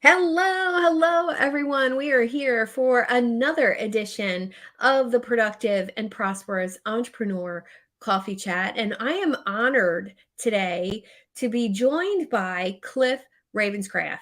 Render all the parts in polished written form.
Hello, everyone. We are here for another edition of the Productive and Prosperous Entrepreneur Coffee Chat. And I am honored today to be joined by Cliff Ravenscraft.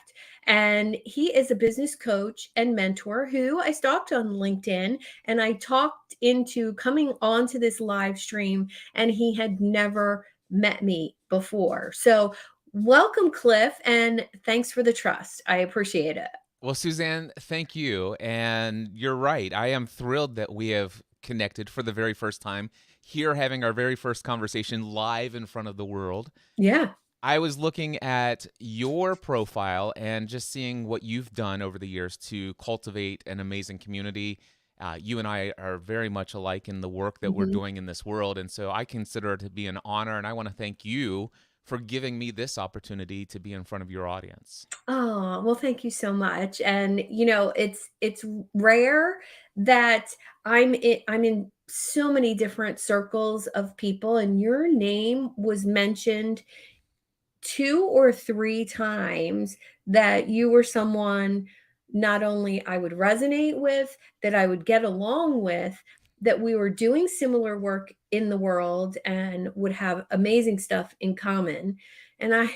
And he is a business coach and mentor who I stalked on LinkedIn and I talked into coming onto this live stream, and he had never met me before. So, welcome, Cliff, and thanks for the trust. I appreciate it. Well, Suzanne, thank you. And you're right. I am thrilled that we have connected for the very first time here, having our very first conversation live in front of the world. Yeah. I was looking at your profile and just seeing what you've done over the years to cultivate an amazing community. You and I are very much alike in the work that we're Mhm. doing in this world. And so I consider it to be an honor. And I want to thank you for giving me this opportunity to be in front of your audience. Oh, well, thank you so much. And it's rare that I'm in so many different circles of people, and your name was mentioned 2 or 3 times that you were someone not only I would resonate with, that I would get along with, that we were doing similar work in the world and would have amazing stuff in common. And I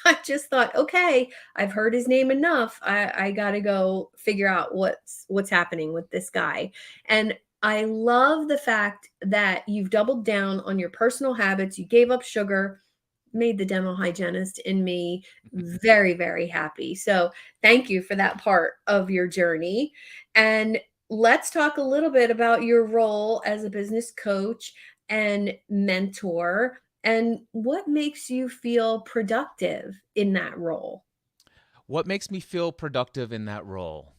I just thought, "Okay, I've heard his name enough. I gotta go figure out what's happening with this guy." And I love the fact that you've doubled down on your personal habits. You gave up sugar, made the dental hygienist in me very, very happy. So thank you for that part of your journey. And let's talk a little bit about your role as a business coach and mentor, and what makes you feel productive in that role. What makes me feel productive in that role?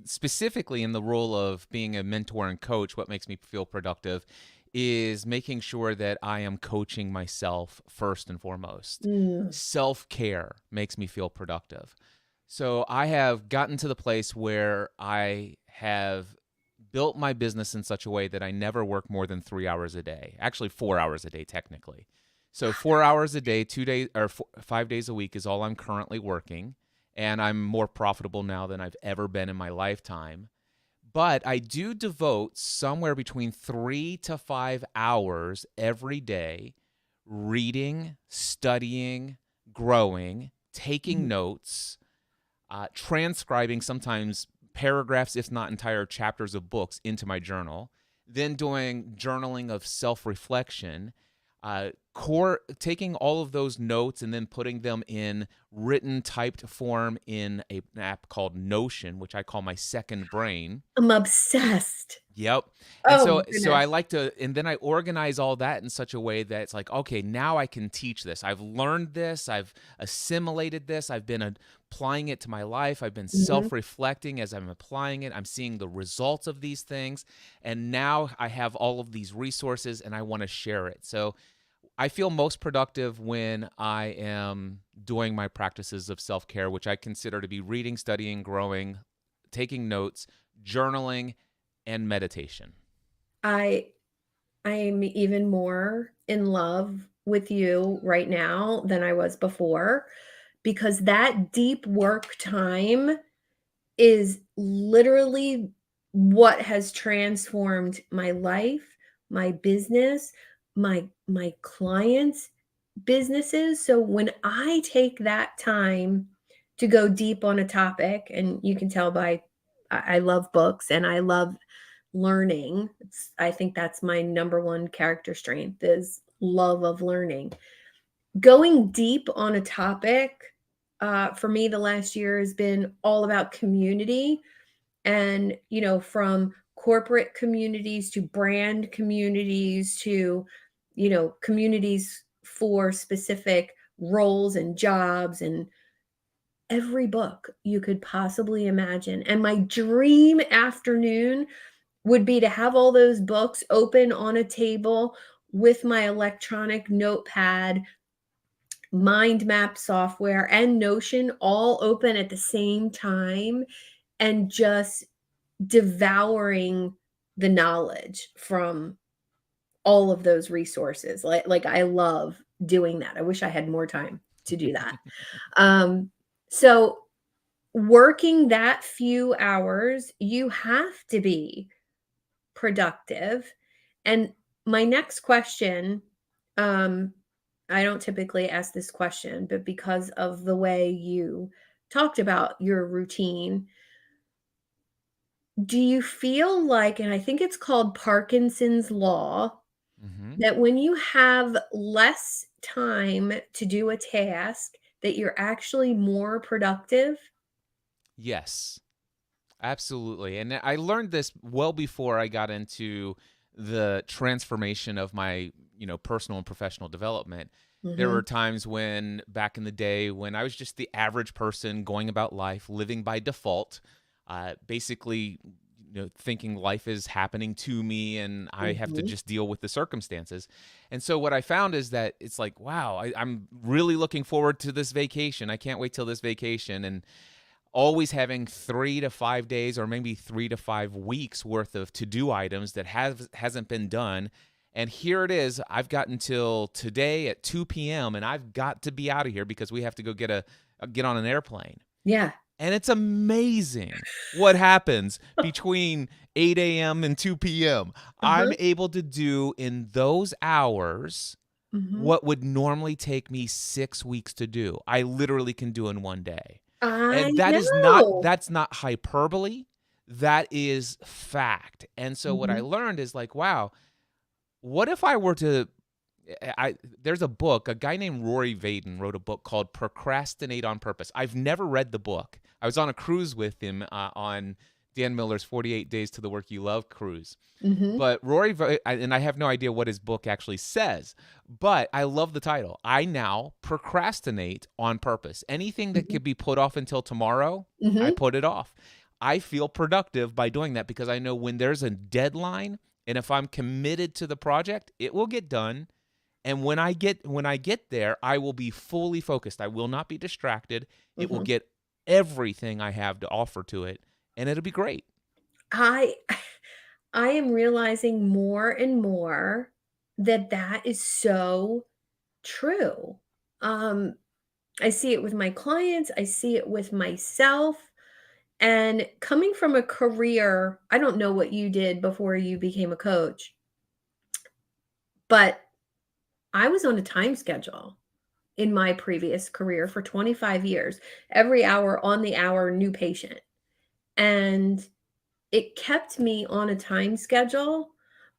Specifically in the role of being a mentor and coach, what makes me feel productive is making sure that I am coaching myself first and foremost. Mm. Self care makes me feel productive. So I have gotten to the place where I have built my business in such a way that I never work more than 3 hours a day. Actually, 4 hours a day, technically. So 4 hours a day, 2 days or 5 days a week is all I'm currently working. And I'm more profitable now than I've ever been in my lifetime. But I do devote somewhere between 3 to 5 hours every day reading, studying, growing, taking Mhm. notes, transcribing sometimes paragraphs, if not entire chapters of books, into my journal, then doing journaling of self reflection, taking all of those notes and then putting them in written typed form in an app called Notion, which I call my second brain. I'm obsessed. Yep. And so Oh so I goodness. like to, and then I organize all that in such a way that it's like, okay, now I can teach this. I've learned this, I've assimilated this, I've been applying it to my life, I've been Mhm. self-reflecting as I'm applying it. I'm seeing the results of these things, and now I have all of these resources and I want to share it. So I feel most productive when I am doing my practices of self-care, which I consider to be reading, studying, growing, taking notes, journaling, and meditation. I I'm even more in love with you right now than I was before, because that deep work time is literally what has transformed my life, my business, my clients' businesses. So when I take that time to go deep on a topic, and you can tell by I love books and I love learning. I think that's my number one character strength is love of learning. Going deep on a topic, for me, the last year has been all about community, and from corporate communities to brand communities to communities for specific roles and jobs, and every book you could possibly imagine. And my dream afternoon would be to have all those books open on a table with my electronic notepad, mind map software, and Notion all open at the same time, and just devouring the knowledge from all of those resources. Like I love doing that. I wish I had more time to do that. Um, so working that few hours, you have to be productive. And my next question, um, I don't typically ask this question, but because of the way you talked about your routine, do you feel like, and I think it's called Parkinson's law, Hmm. that when you have less time to do a task, that you're actually more productive? Yes. Absolutely. And I learned this well before I got into the transformation of my, personal and professional development. There were Mhm, times when back in the day when I was just the average person going about life, living by default, basically, thinking life is happening to me and I have to mhm, just deal with the circumstances. And so what I found is that it's like, wow, I'm really looking forward to this vacation. I can't wait till this vacation. And always having 3 to 5 days or maybe 3 to 5 weeks worth of to-do items that hasn't been done. And here it is. I've got until today at 2 p.m. and I've got to be out of here because we have to go get on an airplane. yeah, And it's amazing what happens between 8 a.m. and 2 p.m. I'm uh-huh, able to do in those hours mhm. what would normally take me 6 weeks to do. I literally can do in one day. I And know. that's not hyperbole. That is fact. And so what I Mhm, learned is like, wow, what if I were to I there's a book, a guy named Rory Vaden wrote a book called Procrastinate on Purpose. I've never read the book. I was on a cruise with him on Dan Miller's 48 Days to the Work You Love cruise. mhm, But and I have no idea what his book actually says, but I love the title. I now procrastinate on purpose. Anything that mhm, could be put off until tomorrow, I mhm, put it off. I feel productive by doing that because I know when there's a deadline and if I'm committed to the project, it will get done. And when I get there, I will be fully focused. I will not be distracted. It will mhm. get everything I have to offer to it, and it'll be great. I I am realizing more and more that that is so true. Um, I see it with my clients, I see it with myself, and coming from a career, I don't know what you did before you became a coach, but I was on a time schedule in my previous career for 25 years. Every hour on the hour, new patient. And it kept me on a time schedule,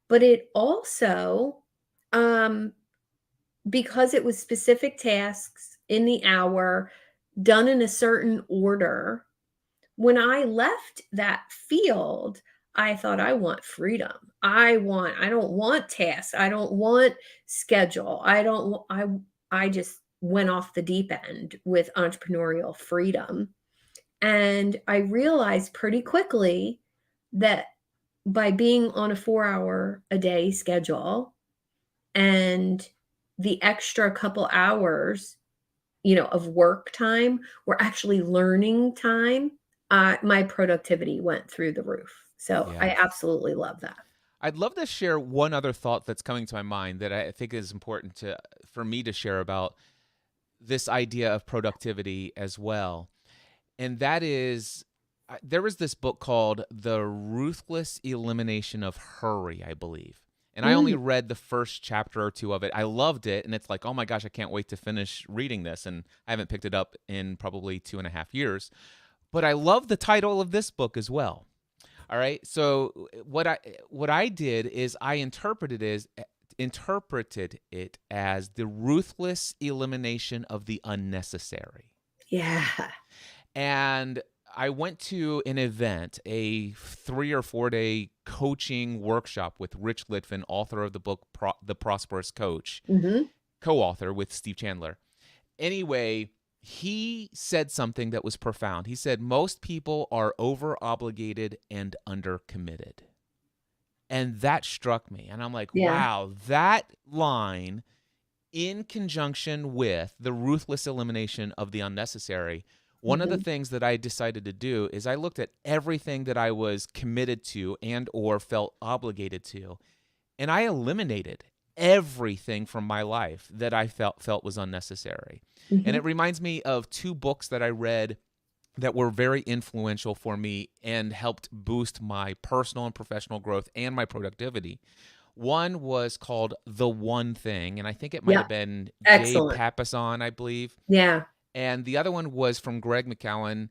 but it also, um, because it was specific tasks in the hour, done in a certain order, when I left that field, I thought, "I want freedom. I don't want tasks. I don't want schedule. I don't wa I just went off the deep end with entrepreneurial freedom, and I realized pretty quickly that by being on a 4-hour-a-day schedule and the extra couple hours, of work time were actually learning time, my productivity went through the roof. So I Yeah. absolutely love that. I'd love to share one other thought that's coming to my mind that I think is important for me to share about this idea of productivity as well. And that is there was this book called The Ruthless Elimination of Hurry, I believe. And I only Mm, read the first chapter or two of it. I loved it. And it's like, oh my gosh, I can't wait to finish reading this. And I haven't picked it up in probably 2.5 years. But I love the title of this book as well. All right. So what I did is I interpreted it as the ruthless elimination of the unnecessary. yeah. And I went to an event, a 3 or 4 day coaching workshop with Rich Litvin, author of the book The Prosperous Coach, Mhm, co-author with Steve Chandler. Anyway, he said something that was profound. He said most people are over obligated and under committed. And that struck me. And I'm like, yeah, wow, that line in conjunction with the ruthless elimination of the unnecessary, one of the mhm, things that I decided to do is I looked at everything that I was committed to and or felt obligated to, and I eliminated everything from my life that I felt was unnecessary. And mhm, it reminds me of two books that I read that were very influential for me and helped boost my personal and professional growth and my productivity. One was called The One Thing, and I think it might Yeah. have been Jay Excellent. Papasan, I believe. Yeah. And the other one was from Greg McCowan,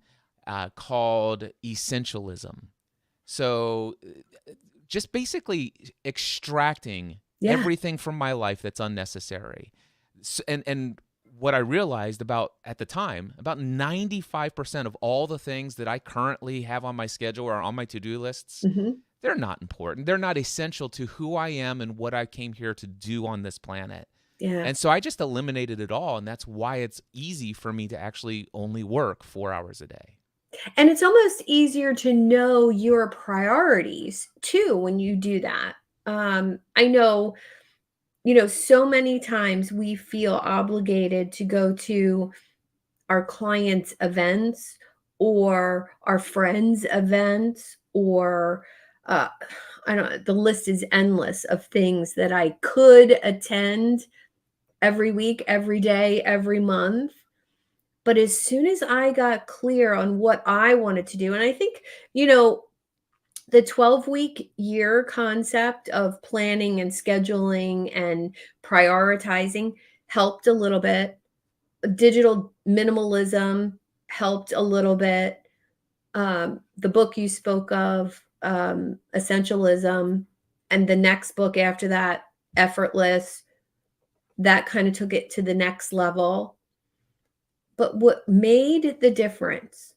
called Essentialism. So just basically extracting Yeah. everything from my life that's unnecessary. And what I realized about at the time, about 95% of all the things that I currently have on my schedule or on my to-do lists, Hmm. they're not important. They're not essential to who I am and what I came here to do on this planet. Yeah. And so I just eliminated it all. And that's why it's easy for me to actually only work 4 hours a day. And it's almost easier to know your priorities too when you do that. I know, so many times we feel obligated to go to our clients' events or our friends' events or uh, I don't the list is endless of things that I could attend every week, every day, every month. But as soon as I got clear on what I wanted to do, and I think, the 12-week year concept of planning and scheduling and prioritizing helped a little bit. Digital minimalism helped a little bit. The book you spoke of, Essentialism, and the next book after that, Effortless, that kind of took it to the next level. But what made the difference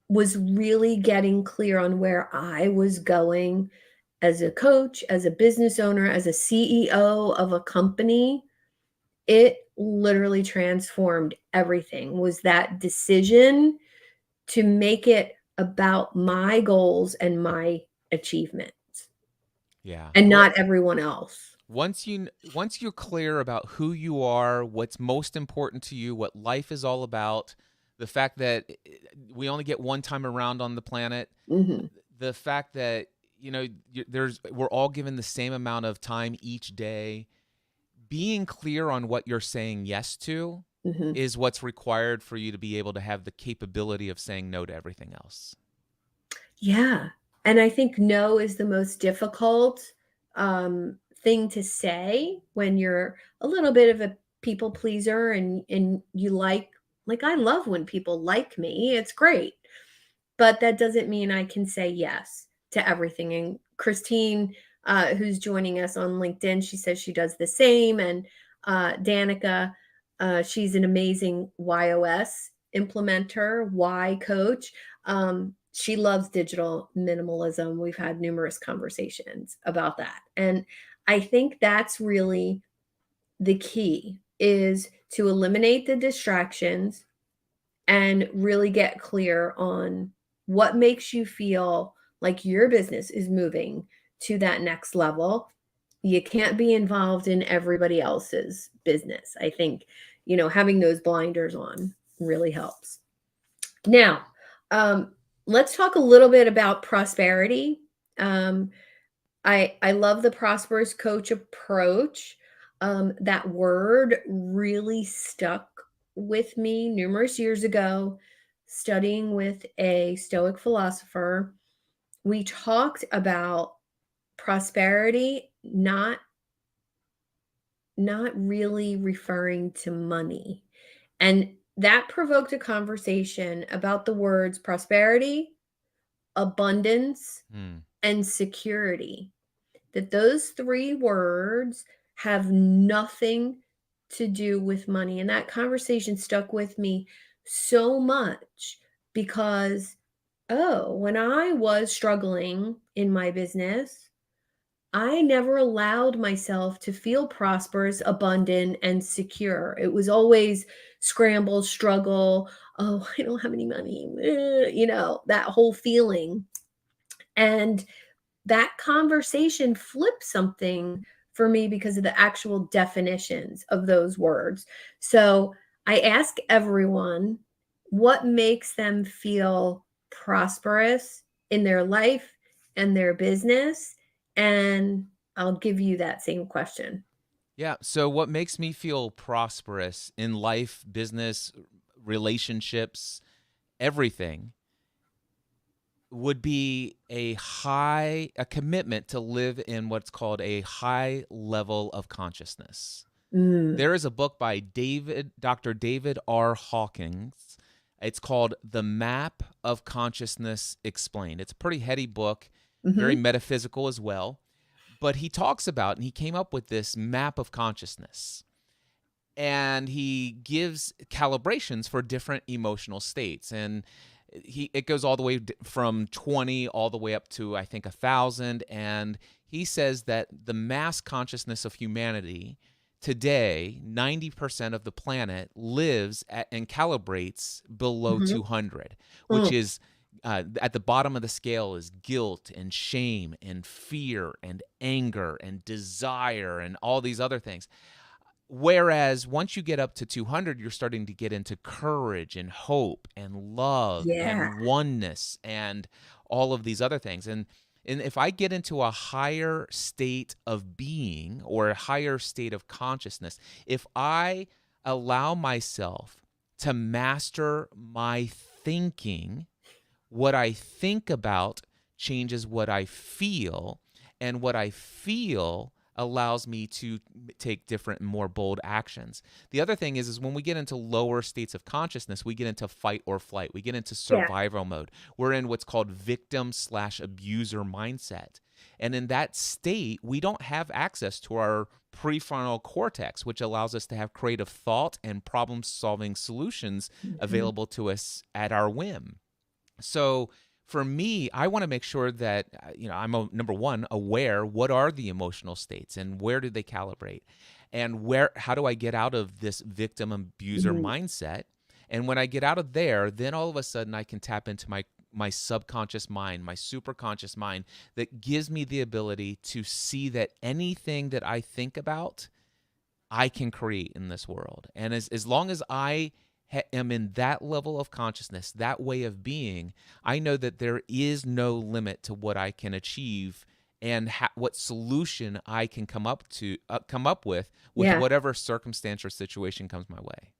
was really getting clear on where I was going as a coach, as a business owner, as a CEO of a company. It literally transformed everything. Was that decision to make it about my goals and my achievements Yeah. and Well, not everyone else. once you're clear about who you are, what's most important to you, what life is all about, the fact that we only get one time around on the planet, Mhm. the fact that we're all given the same amount of time each day, being clear on what you're saying yes to Mhm. is what's required for you to be able to have the capability of saying no to everything else. Yeah, and I think no is the most difficult, thing to say when you're a little bit of a people pleaser and you like, I love when people like me, it's great, but that doesn't mean I can say yes to everything, and Christine, who's joining us on LinkedIn, she says she does the same, and, Danica, she's an amazing YOS implementer, Y coach. She loves digital minimalism. We've had numerous conversations about that. And I think that's really the key is to eliminate the distractions and really get clear on what makes you feel like your business is moving to that next level. You can't be involved in everybody else's business. I think, having those blinders on really helps. Now, let's talk a little bit about prosperity. Um, I love the prosperous coach approach. That word really stuck with me numerous years ago, studying with a Stoic philosopher. We talked about prosperity not really referring to money. And that provoked a conversation about the words prosperity, abundance, Hmm. and security. That those 3 words have nothing to do with money, and that conversation stuck with me so much because, when I was struggling in my business, I never allowed myself to feel prosperous, abundant, and secure. It was always scramble, struggle, "Oh, I don't have any money," that whole feeling, and that conversation flipped something for me because of the actual definitions of those words. So I ask everyone what makes them feel prosperous in their life and their business. And I'll give you that same question. Yeah. So, what makes me feel prosperous in life, business, relationships, everything would be a commitment to live in what's called a high level of consciousness. Mm. There is a book by Dr. David R. Hawkins. It's called The Map of Consciousness Explained. It's a pretty heady book, very Hmm. metaphysical as well. But he talks about, and he came up with this map of consciousness. And he gives calibrations for different emotional states. And it goes all the way from 20 all the way up to, I think, 1,000. And he says that the mass consciousness of humanity today, 90% of the planet lives at and calibrates below Hmm. 200, which Mm. is at the bottom of the scale is guilt and shame and fear and anger and desire and all these other things. Whereas once you get up to 200, you're starting to get into courage and hope and love Yeah. and oneness and all of these other things. And if I get into a higher state of being or a higher state of consciousness, if I allow myself to master my thinking, what I think about changes what I feel, and what I feel allows me to take different and more bold actions. The other thing is when we get into lower states of consciousness, we get into fight or flight. We get into Yeah. survival mode. We're in what's called victim/abuser mindset. And in that state, we don't have access to our prefrontal cortex, which allows us to have creative thought and problem-solving solutions Mhm. available to us at our whim. So for me, I want to make sure that I'm number one aware what are the emotional states and where do they calibrate, and how do I get out of this victim abuser Mhm. mindset? And when I get out of there, then all of a sudden I can tap into my subconscious mind, my superconscious mind that gives me the ability to see that anything that I think about I can create in this world. And as long as I am in that level of consciousness, that way of being, I know that there is no limit to what I can achieve and what solution I can come up with Yeah. whatever circumstance or situation comes my way.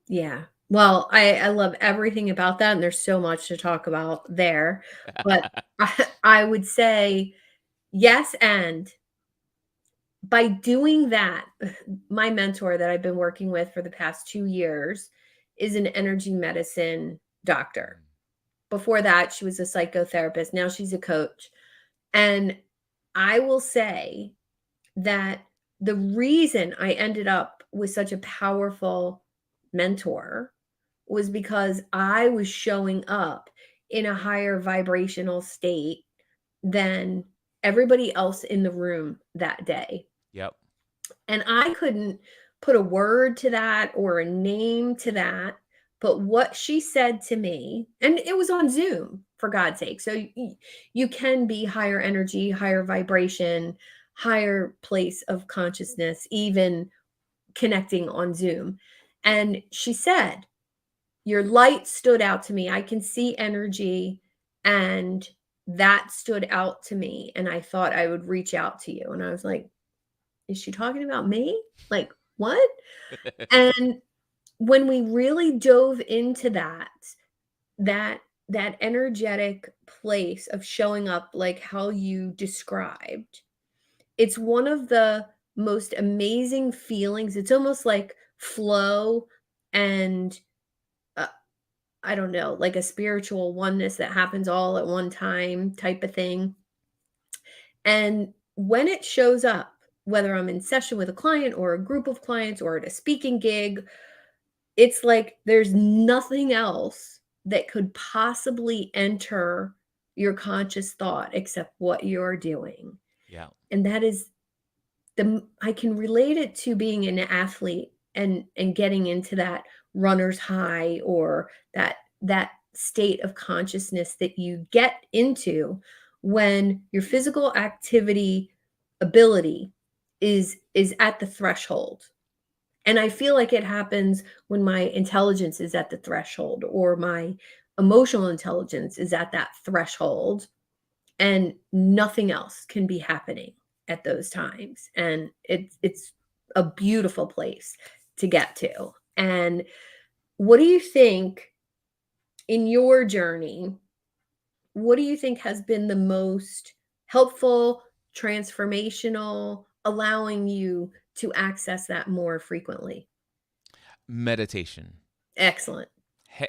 Yeah. Well, I love everything about that, and there's so much to talk about there. But I would say yes, and by doing that, my mentor that I've been working with for the past 2 years is an energy medicine doctor. Before that, she was a psychotherapist. Now she's a coach. And I will say that the reason I ended up with such a powerful mentor was because I was showing up in a higher vibrational state than everybody else in the room that day. Yep. And I couldn't put a word to that or a name to that. But what she said to me, and it was on Zoom, for God's sake. So you can be higher energy, higher vibration, higher place of consciousness, even connecting on Zoom. And she said, your light stood out to me. I can see energy, and that stood out to me. And I thought I would reach out to you. And I was like, is she talking about me? Like, what? And when we really dove into that that energetic place of showing up like how you described, it's one of the most amazing feelings. It's almost like flow and uh, I don't know, like a spiritual oneness that happens all at one time type of thing. And when it shows up, whether I'm in session with a client or a group of clients or at a speaking gig, it's like there's nothing else that could possibly enter your conscious thought except what you're doing. Yeah. And that is I can relate it to being an athlete and getting into that runner's high or that state of consciousness that you get into when your physical activity ability is at the threshold. And I feel like it happens when my intelligence is at the threshold or my emotional intelligence is at that threshold, and nothing else can be happening at those times. And it's a beautiful place to get to. And what do you think in your journey, what do you think has been the most helpful, transformational, allowing you to access that more frequently? Meditation. Excellent.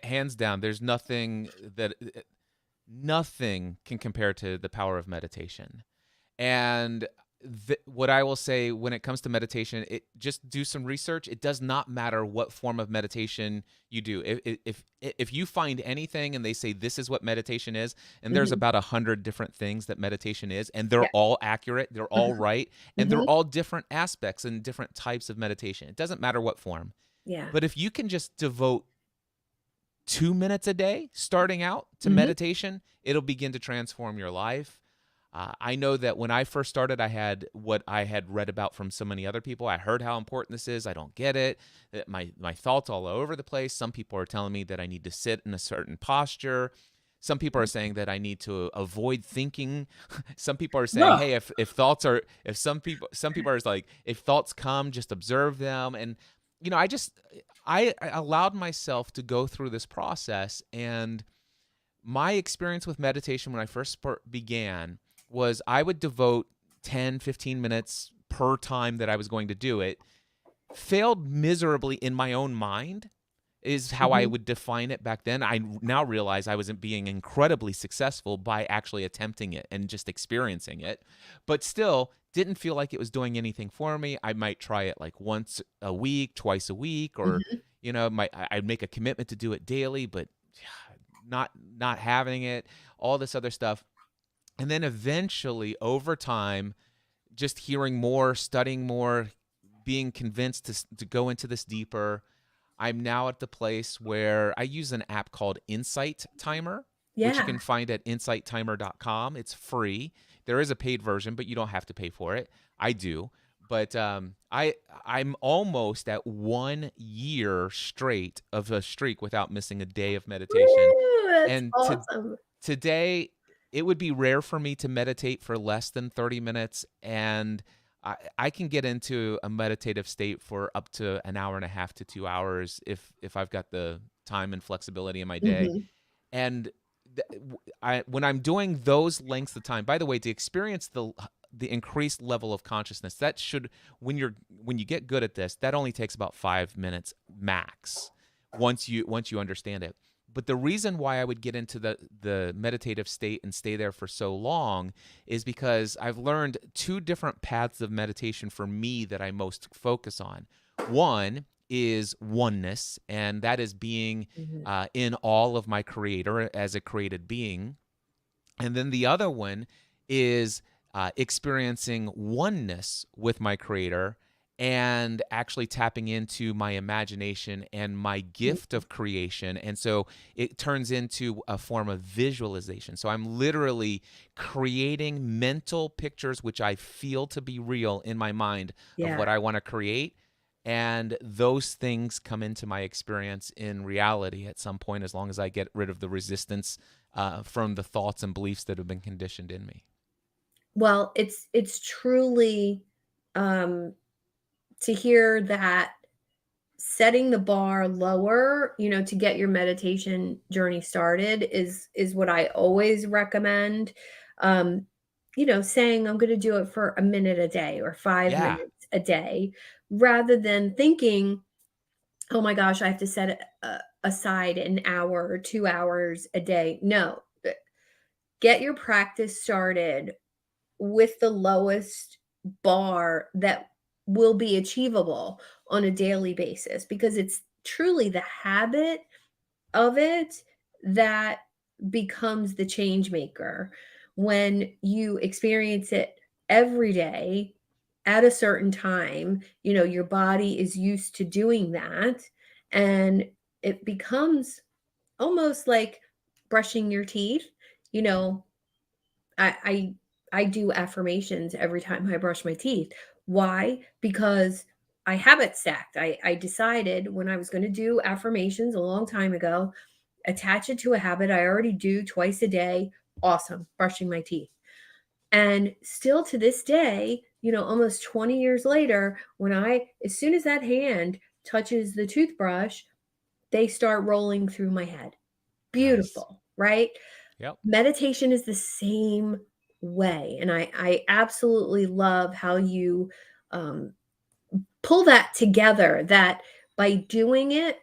Hands down, there's nothing can compare to the power of meditation. And what I will say when it comes to meditation, it just do some research. It does not matter what form of meditation you do. If you find anything and they say this is what meditation is, and there's Mhm. about 100 different things that meditation is, and they're Yeah. all accurate, they're all Mhm. right, and they're Mhm. all different aspects and different types of meditation. It doesn't matter what form. Yeah. But if you can just devote 2 minutes a day starting out to Mhm. meditation, it'll begin to transform your life. I know that when I first started, I had what I had read about from so many other people. I heard how important this is. I don't get it. That my thoughts all over the place. Some people are telling me that I need to sit in a certain posture. Some people are saying that I need to avoid thinking. Some people are saying, Ugh. "Hey, if thoughts are if some people are like if thoughts come, just observe them." And I allowed myself to go through this process, and my experience with meditation when I first began was I would devote 10, 15 minutes per time that I was going to do it. Failed miserably in my own mind is how I Mhm. would define it back then. I now realize I wasn't being incredibly successful by actually attempting it and just experiencing it, but still didn't feel like it was doing anything for me. I might try it like once a week, twice a week, or Mhm. I'd make a commitment to do it daily, but not having it, all this other stuff. And then eventually over time, just hearing more, studying more, being convinced to go into this deeper, I'm now at the place where I use an app called Insight Timer, which you Yeah. can find at insighttimer.com. It's free. There is a paid version, but you don't have to pay for it. I do. But I'm almost at 1 year straight of a streak without missing a day of meditation. Woo, that's And awesome. today, it would be rare for me to meditate for less than 30 minutes. And I can get into a meditative state for up to an hour and a half to 2 hours if I've got the time and flexibility in my day. Mhm. And when I'm doing those lengths of time, by the way, to experience the increased level of consciousness, that should when you get good at this, that only takes about 5 minutes max once you understand it. But the reason why I would get into the meditative state and stay there for so long is because I've learned two different paths of meditation for me that I most focus on. One is oneness, and that is being Mhm. in all of my creator as a created being. And then the other one is experiencing oneness with my creator and actually tapping into my imagination and my gift Mhm. of creation. And so it turns into a form of visualization. So I'm literally creating mental pictures, which I feel to be real in my mind, of Yeah. what I want to create. And those things come into my experience in reality at some point, as long as I get rid of the resistance from the thoughts and beliefs that have been conditioned in me. Well, it's truly, um, to hear that setting the bar lower, to get your meditation journey started is what I always recommend. Um, saying I'm gonna do it for a minute a day or 5 Yeah. minutes a day, rather than thinking, "Oh my gosh, I have to set aside an hour or 2 hours a day." No, get your practice started with the lowest bar that will be achievable on a daily basis, because it's truly the habit of it that becomes the change maker. When you experience it every day at a certain time, your body is used to doing that, and it becomes almost like brushing your teeth. You know, I I do affirmations every time I brush my teeth. Why? Because I habit stacked. I decided when I was going to do affirmations a long time ago, attach it to a habit I already do twice a day. Awesome, brushing my teeth. And still to this day, almost 20 years later, as soon as that hand touches the toothbrush, they start rolling through my head. Nice. beautiful, right? Yep. Meditation is the same way. And I absolutely love how you um, pull that together, that by doing it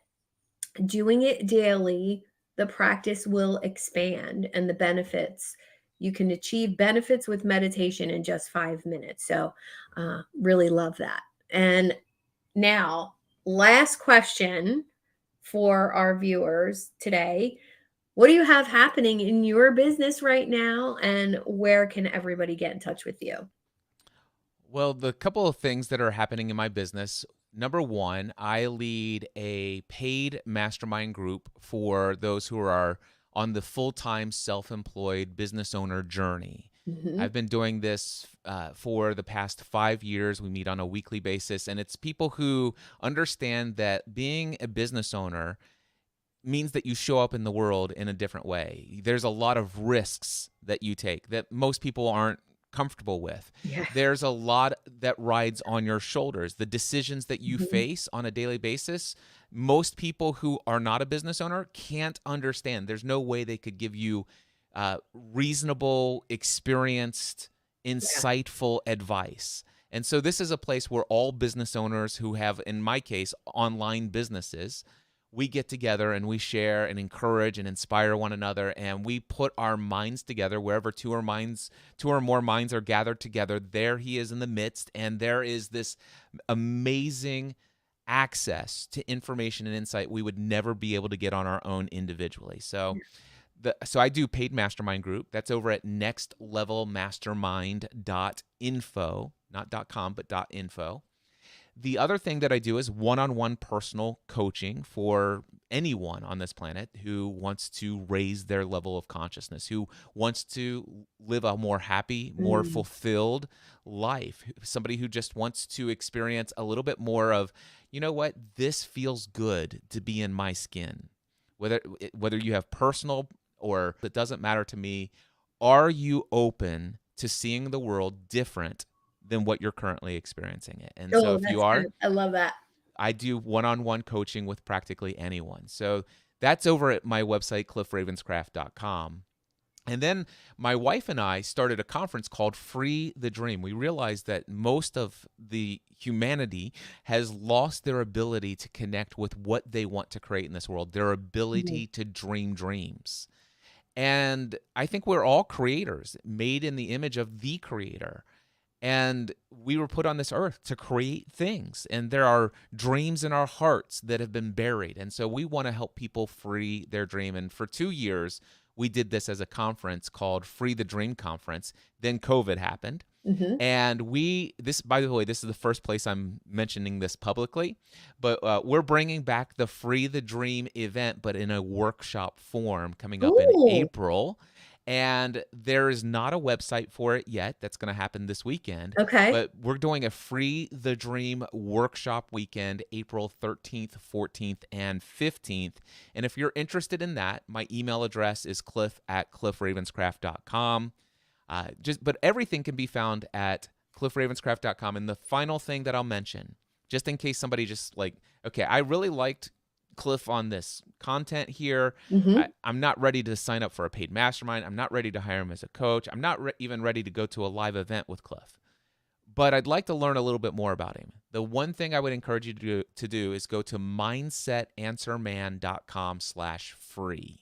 daily, the practice will expand and the benefits. You can achieve benefits with meditation in just 5 minutes. So, really love that. And now, last question for our viewers today. What do you have happening in your business right now, and where can everybody get in touch with you? Well, the couple of things that are happening in my business. Number one, I lead a paid mastermind group for those who are on the full time self employed business owner journey. Mhm. I've been doing this for the past 5 years. We meet on a weekly basis, and it's people who understand that being a business owner means that you show up in the world in a different way. There's a lot of risks that you take that most people aren't comfortable with. Yeah. There's a lot that rides on your shoulders. The decisions that you Mhm. face on a daily basis, most people who are not a business owner can't understand. There's no way they could give you reasonable, experienced, Yeah. insightful advice. And so this is a place where all business owners who have, in my case, online businesses, we get together and we share and encourage and inspire one another, and we put our minds together. Wherever two or more minds are gathered together, there he is in the midst, and there is this amazing access to information and insight we would never be able to get on our own individually. So I do paid mastermind group. That's over at nextlevelmastermind.info, not .com, but .info. The other thing that I do is one-on-one personal coaching for anyone on this planet who wants to raise their level of consciousness, who wants to live a more happy, more Mm. fulfilled life. Somebody who just wants to experience a little bit more of, you know what, this feels good to be in my skin. Whether you have personal, or it doesn't matter to me, are you open to seeing the world different than what you're currently experiencing it? And so Oh, if you that's are, good. I love that. I do one-on-one coaching with practically anyone. So that's over at my website, cliffravenscraft.com. And then my wife and I started a conference called Free the Dream. We realized that most of the humanity has lost their ability to connect with what they want to create in this world, their Mhm. ability to dream dreams. And I think we're all creators, made in the image of the creator. And we were put on this earth to create things. And there are dreams in our hearts that have been buried. And so we want to help people free their dream. And for 2 years, we did this as a conference called Free the Dream Conference. Then COVID happened. Mhm. And this, by the way, this is the first place I'm mentioning this publicly, but we're bringing back the Free the Dream event, but in a workshop form coming up in Ooh, April. And there is not a website for it yet. That's going to happen this weekend. okay. But we're doing a Free the Dream workshop weekend, April 13th, 14th, and 15th. And if you're interested in that, my email address is cliff@cliffravenscraft.com. But everything can be found at cliffravenscraft.com. And the final thing that I'll mention, just in case somebody just like, okay, I really liked Cliff on this content here. Mhm. I'm not ready to sign up for a paid mastermind. I'm not ready to hire him as a coach. I'm not even ready to go to a live event with Cliff. But I'd like to learn a little bit more about him. The one thing I would encourage you to do is go to mindsetanswerman.com/free.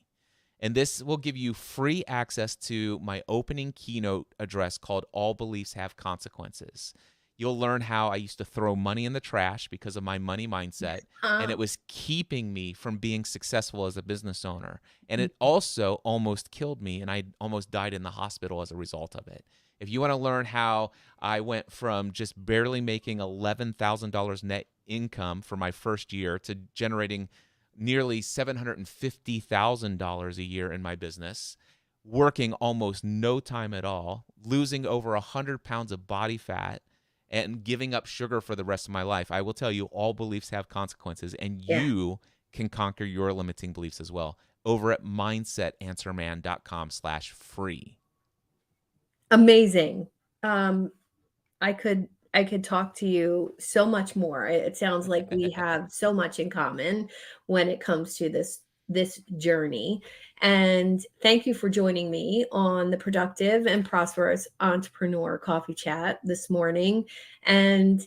And this will give you free access to my opening keynote address called All Beliefs Have Consequences. You'll learn how I used to throw money in the trash because of my money mindset, and Ah. it was keeping me from being successful as a business owner. And it Mhm. also almost killed me, and I almost died in the hospital as a result of it. If you want to learn how I went from just barely making $11,000 net income for my first year to generating nearly $750,000 a year in my business, working almost no time at all, losing over 100 pounds of body fat, and giving up sugar for the rest of my life, I will tell you all beliefs have consequences, and Yeah. you can conquer your limiting beliefs as well over at mindsetanswerman.com/free. Amazing. Um, I could talk to you so much more. It sounds like we have so much in common when it comes to this this journey. And thank you for joining me on the Productive and Prosperous Entrepreneur Coffee Chat this morning. And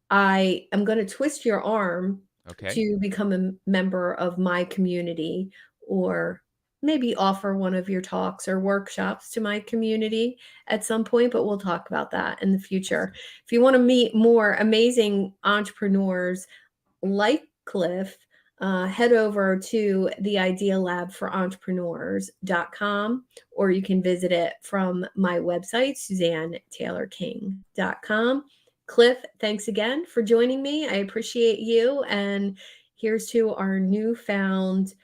I am going to twist your arm Okay. to become a member of my community, or maybe offer one of your talks or workshops to my community at some point, but we'll talk about that in the future. Awesome. If you want to meet more amazing entrepreneurs like Cliff, head over to the Idea Lab for Entrepreneurs.com, or you can visit it from my website, SuzanneTaylorKing.com. Cliff, thanks again for joining me. I appreciate you. And here's to our newfound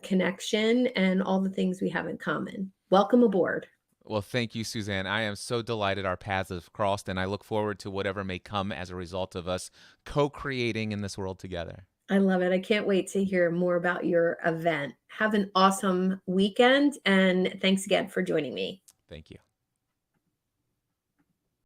connection and all the things we have in common. Welcome aboard. Well, thank you, Suzanne. I am so delighted our paths have crossed, and I look forward to whatever may come as a result of us co-creating in this world together. I love it. I can't wait to hear more about your event. Have an awesome weekend, and thanks again for joining me. Thank you.